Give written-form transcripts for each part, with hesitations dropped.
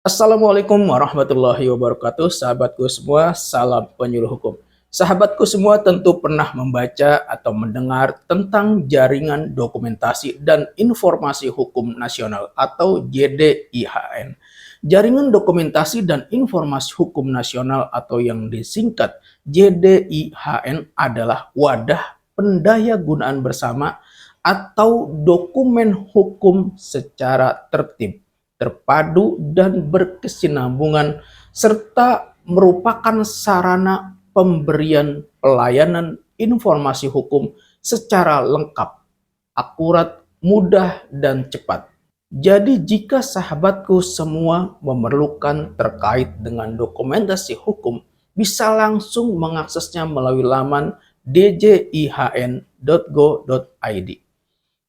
Assalamualaikum warahmatullahi wabarakatuh, sahabatku semua, salam penyuluh hukum. Sahabatku semua tentu pernah membaca atau mendengar tentang Jaringan Dokumentasi dan Informasi Hukum Nasional atau JDIHN. Jaringan Dokumentasi dan Informasi Hukum Nasional atau yang disingkat JDIHN adalah wadah pendaya gunaan bersama atau dokumen hukum secara tertib, terpadu, dan berkesinambungan, serta merupakan sarana pemberian pelayanan informasi hukum secara lengkap, akurat, mudah, dan cepat. Jadi jika sahabatku semua memerlukan terkait dengan dokumentasi hukum, bisa langsung mengaksesnya melalui laman djihn.go.id.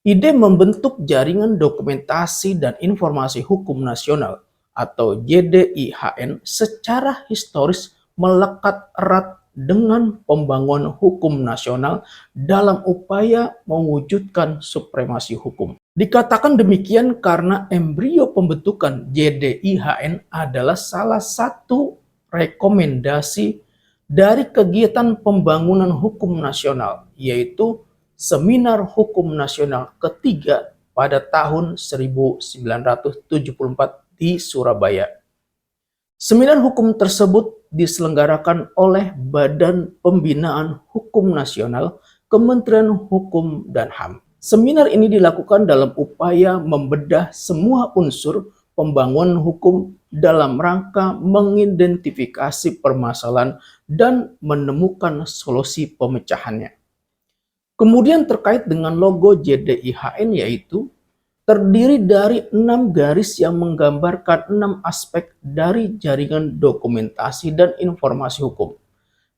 Ide membentuk Jaringan Dokumentasi dan Informasi Hukum Nasional atau JDIHN secara historis melekat erat dengan pembangunan hukum nasional dalam upaya mewujudkan supremasi hukum. Dikatakan demikian karena embrio pembentukan JDIHN adalah salah satu rekomendasi dari kegiatan pembangunan hukum nasional, yaitu Seminar Hukum Nasional ketiga pada tahun 1974 di Surabaya. Seminar hukum tersebut diselenggarakan oleh Badan Pembinaan Hukum Nasional, Kementerian Hukum dan HAM. Seminar ini dilakukan dalam upaya membedah semua unsur pembangunan hukum dalam rangka mengidentifikasi permasalahan dan menemukan solusi pemecahannya. Kemudian terkait dengan logo JDIHN, yaitu terdiri dari 6 garis yang menggambarkan 6 aspek dari jaringan dokumentasi dan informasi hukum.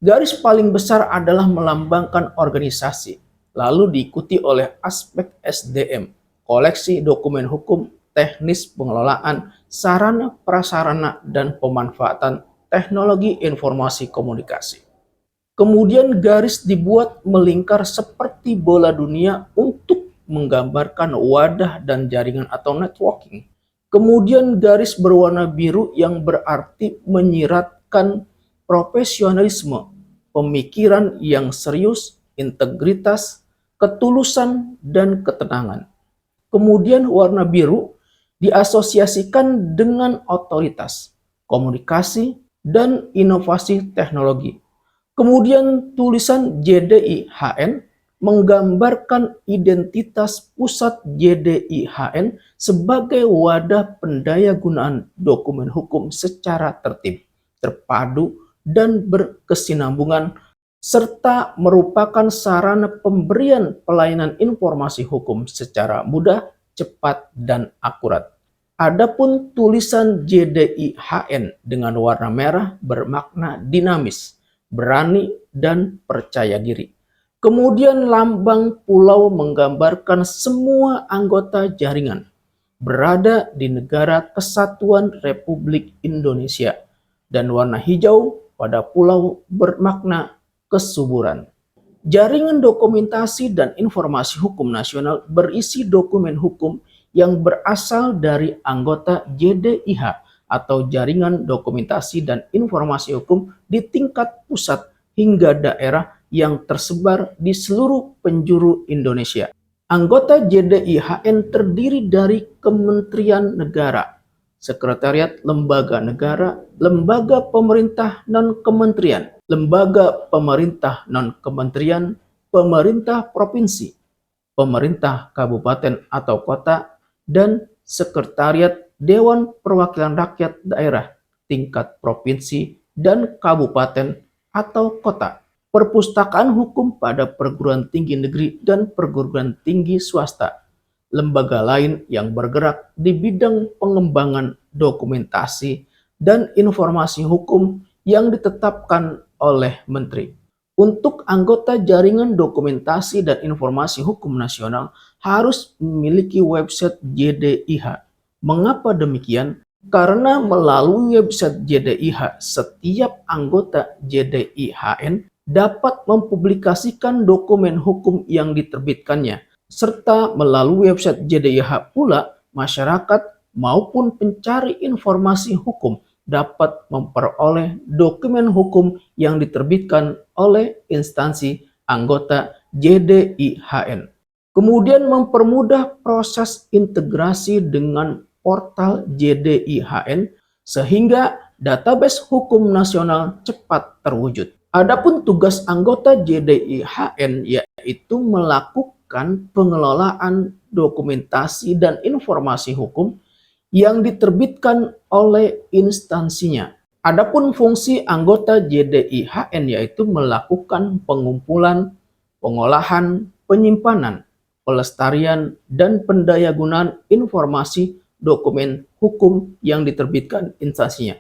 Garis paling besar adalah melambangkan organisasi, lalu diikuti oleh aspek SDM, koleksi dokumen hukum, teknis pengelolaan, sarana prasarana, dan pemanfaatan teknologi informasi komunikasi. Kemudian garis dibuat melingkar seperti bola dunia untuk menggambarkan wadah dan jaringan atau networking. Kemudian garis berwarna biru yang berarti menyiratkan profesionalisme, pemikiran yang serius, integritas, ketulusan, dan ketenangan. Kemudian warna biru diasosiasikan dengan otoritas, komunikasi, dan inovasi teknologi. Kemudian tulisan JDIHN menggambarkan identitas pusat JDIHN sebagai wadah pendaya gunaan dokumen hukum secara tertib, terpadu, dan berkesinambungan, serta merupakan sarana pemberian pelayanan informasi hukum secara mudah, cepat, dan akurat. Adapun tulisan JDIHN dengan warna merah bermakna dinamis, berani, dan percaya diri. Kemudian lambang pulau menggambarkan semua anggota jaringan berada di Negara Kesatuan Republik Indonesia, dan warna hijau pada pulau bermakna kesuburan. Jaringan Dokumentasi dan Informasi Hukum Nasional berisi dokumen hukum yang berasal dari anggota JDIH atau Jaringan Dokumentasi dan Informasi Hukum di tingkat pusat hingga daerah yang tersebar di seluruh penjuru Indonesia. Anggota JDIHN terdiri dari Kementerian Negara, Sekretariat Lembaga Negara, Lembaga Pemerintah Non-Kementerian, Lembaga Pemerintah Non-Kementerian, Pemerintah Provinsi, Pemerintah Kabupaten atau Kota, dan Sekretariat Dewan Perwakilan Rakyat Daerah tingkat provinsi dan kabupaten atau kota, perpustakaan hukum pada perguruan tinggi negeri dan perguruan tinggi swasta, lembaga lain yang bergerak di bidang pengembangan dokumentasi dan informasi hukum yang ditetapkan oleh Menteri. Untuk anggota Jaringan Dokumentasi dan Informasi Hukum Nasional harus memiliki website JDIH. Mengapa demikian? Karena melalui website JDIH, setiap anggota JDIHN dapat mempublikasikan dokumen hukum yang diterbitkannya serta melalui website JDIH pula masyarakat maupun pencari informasi hukum dapat memperoleh dokumen hukum yang diterbitkan oleh instansi anggota JDIHN. Kemudian mempermudah proses integrasi dengan portal JDIHN sehingga database hukum nasional cepat terwujud. Adapun tugas anggota JDIHN yaitu melakukan pengelolaan dokumentasi dan informasi hukum yang diterbitkan oleh instansinya. Adapun fungsi anggota JDIHN yaitu melakukan pengumpulan, pengolahan, penyimpanan, pelestarian, dan pendayagunaan informasi dokumen hukum yang diterbitkan instansinya.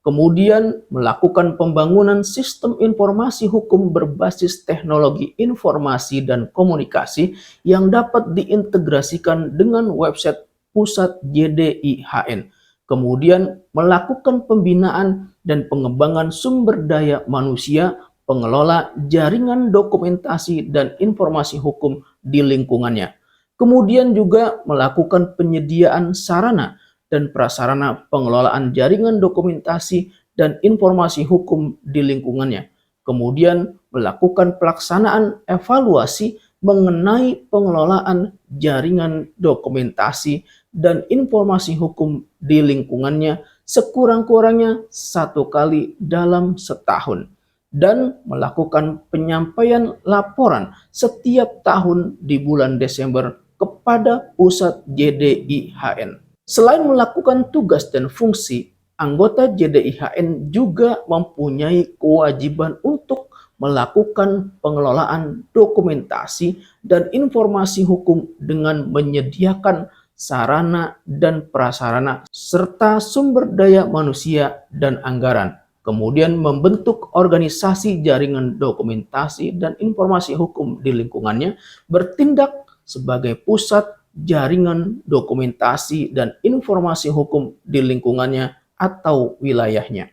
Kemudian melakukan pembangunan sistem informasi hukum berbasis teknologi informasi dan komunikasi yang dapat diintegrasikan dengan website pusat JDIHN. Kemudian melakukan pembinaan dan pengembangan sumber daya manusia, pengelola jaringan dokumentasi dan informasi hukum di lingkungannya. Kemudian juga melakukan penyediaan sarana dan prasarana pengelolaan jaringan dokumentasi dan informasi hukum di lingkungannya. Kemudian melakukan pelaksanaan evaluasi mengenai pengelolaan jaringan dokumentasi dan informasi hukum di lingkungannya sekurang-kurangnya 1 kali dalam setahun, dan melakukan penyampaian laporan setiap tahun di bulan Desember kepada pusat JDIHN. Selain melakukan tugas dan fungsi, anggota JDIHN juga mempunyai kewajiban untuk melakukan pengelolaan dokumentasi dan informasi hukum dengan menyediakan sarana dan prasarana serta sumber daya manusia dan anggaran. Kemudian membentuk organisasi jaringan dokumentasi dan informasi hukum di lingkungannya, bertindak sebagai pusat jaringan dokumentasi dan informasi hukum di lingkungannya atau wilayahnya.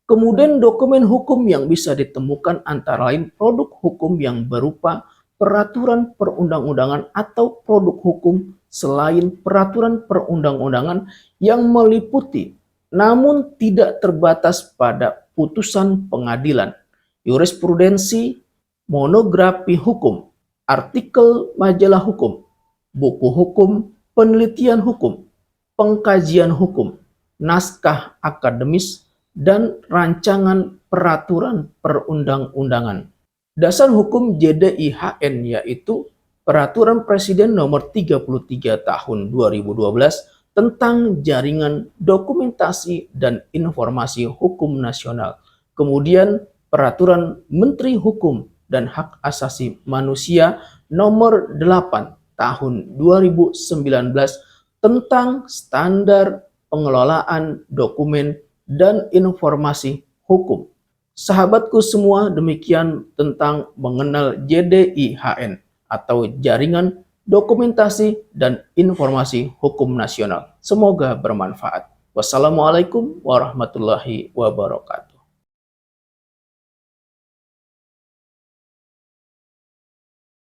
Kemudian dokumen hukum yang bisa ditemukan antara lain produk hukum yang berupa peraturan perundang-undangan atau produk hukum selain peraturan perundang-undangan yang meliputi namun tidak terbatas pada putusan pengadilan, jurisprudensi, monografi hukum, artikel majalah hukum, buku hukum, penelitian hukum, pengkajian hukum, naskah akademis, dan rancangan peraturan perundang-undangan. Dasar hukum JDIHN yaitu Peraturan Presiden Nomor 33 Tahun 2012 tentang Jaringan Dokumentasi dan Informasi Hukum Nasional. Kemudian Peraturan Menteri Hukum dan Hak Asasi Manusia Nomor 8 Tahun 2019 tentang standar pengelolaan dokumen dan informasi hukum. Sahabatku semua, demikian tentang mengenal JDIHN atau Jaringan Dokumentasi dan Informasi Hukum Nasional. Semoga bermanfaat. Wassalamualaikum warahmatullahi wabarakatuh.